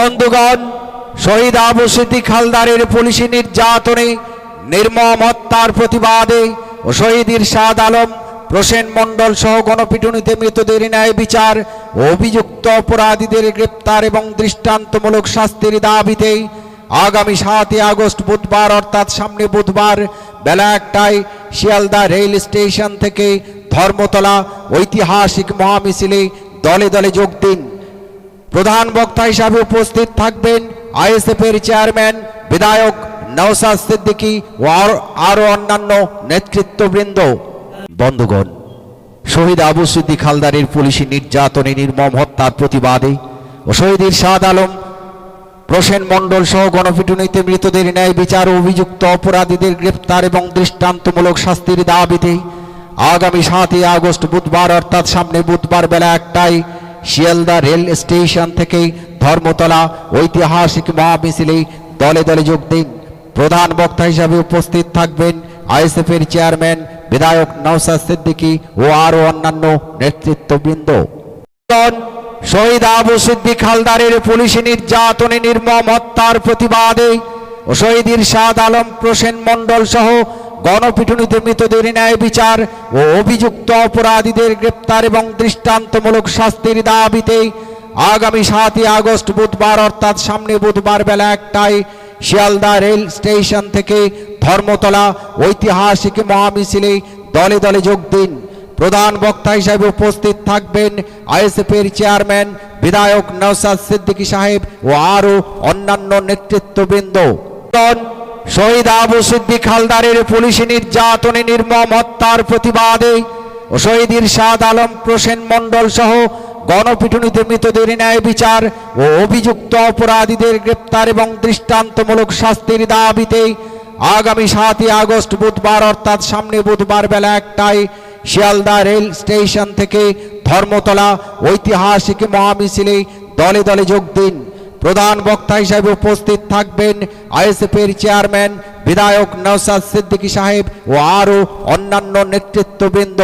বন্ধুগণ, শহীদ আবু সিদ্দিক হালদারের পুলিশি নির্যাতনে নির্মম হত্যার প্রতিবাদে ও শহীদ ইরশাদ আলম, প্রসেন মণ্ডল সহ গণপিটুনিতে মৃতদের ন্যায় বিচার ও অভিযুক্ত অপরাধীদের গ্রেপ্তার এবং দৃষ্টান্তমূলক শাস্তির দাবিতে আগামী 7 আগস্ট বুধবার অর্থাৎ সামনে বুধবার বেলা 1টায় শিয়ালদা রেল স্টেশন থেকে ধর্মতলা ঐতিহাসিক মহামিছিলে দলে দলে যোগ দিন। প্রধান বক্তা হিসাবে উপস্থিত থাকবেন আইএসএফের চেয়ারম্যান বিধায়ক নওশাদ সিদ্দিকী ও আরো অন্যান্য নেতৃত্ববৃন্দ। বন্ধুগণ, শহীদ আবু সিদ্দিক হালদারের পুলিশি নির্যাতনে নির্মম হত্যার প্রতিবাদে ও শহীদ ইরশাদ আলম, প্রসেন মণ্ডল সহ গণপিটুনিতে মৃতদের ন্যায় বিচার ও অভিযুক্ত অপরাধীদের গ্রেপ্তার এবং দৃষ্টান্তমূলক শাস্তির দাবিতে আগামী 7 আগস্ট বুধবার অর্থাৎ সামনে বুধবার বেলা 1টায় শিয়ালদা রেল স্টেশন থেকে ধর্মতলা ঐতিহাসিক মহামিছিলে দলে দলে যোগ দিন। প্রধান বক্তা হিসাবে উপস্থিত থাকবেন আইএসএফের চেয়ারম্যান বিধায়ক নওশাদ সিদ্দিকী ও আরো অন্যান্য নেতৃত্ববৃন্দ। শহীদ আবু সিদ্দিক হালদারের পুলিশি নির্যাতনে নির্মম হত্যার প্রতিবাদে ও শহীদ ইরশাদ আলম, প্রসেন মণ্ডল সহ গণপিটুনিতে মৃতদের ন্যায় বিচার ও অভিযুক্ত অপরাধীদের গ্রেপ্তার এবং দৃষ্টান্তমূলক শাস্তির দাবিতে আগামী 7 আগস্ট বুধবার অর্থাৎ সামনে বুধবার বেলা 1টায় শিয়ালদা রেল স্টেশন থেকে ধর্মতলা ঐতিহাসিক মহামিছিলে দলে দলে যোগ দিন। প্রধান বক্তা হিসাবে উপস্থিত থাকবেন আইএসএফের চেয়ারম্যান বিধায়ক নওশাদ সিদ্দিকী সাহেব ও আরো অন্যান্য নেতৃত্ববৃন্দ। শহীদ আবু সিদ্দিক হালদারের পুলিশি নির্যাতনে নির্মম হত্যার প্রতিবাদে ও শহীদ ইরশাদ আলম, প্রসেন মণ্ডল সহ গণপিটুনিতে মৃতদের ন্যায় বিচার ও অভিযুক্ত অপরাধীদের গ্রেপ্তার এবং দৃষ্টান্তমূলক শাস্তির দাবিতে আগামী 7 আগস্ট বুধবার অর্থাৎ সামনে বুধবার বেলা 1টায় শিয়ালদা রেল স্টেশন থেকে ধর্মতলা ঐতিহাসিক মহামিছিলে দলে দলে যোগ দিন। প্রধান বক্তা হিসাবে উপস্থিত থাকবেন আইএসএফের চেয়ারম্যান বিধায়ক নওশাদ সিদ্দিকী সাহেব ও আরো অন্যান্য নেতৃত্ববৃন্দ।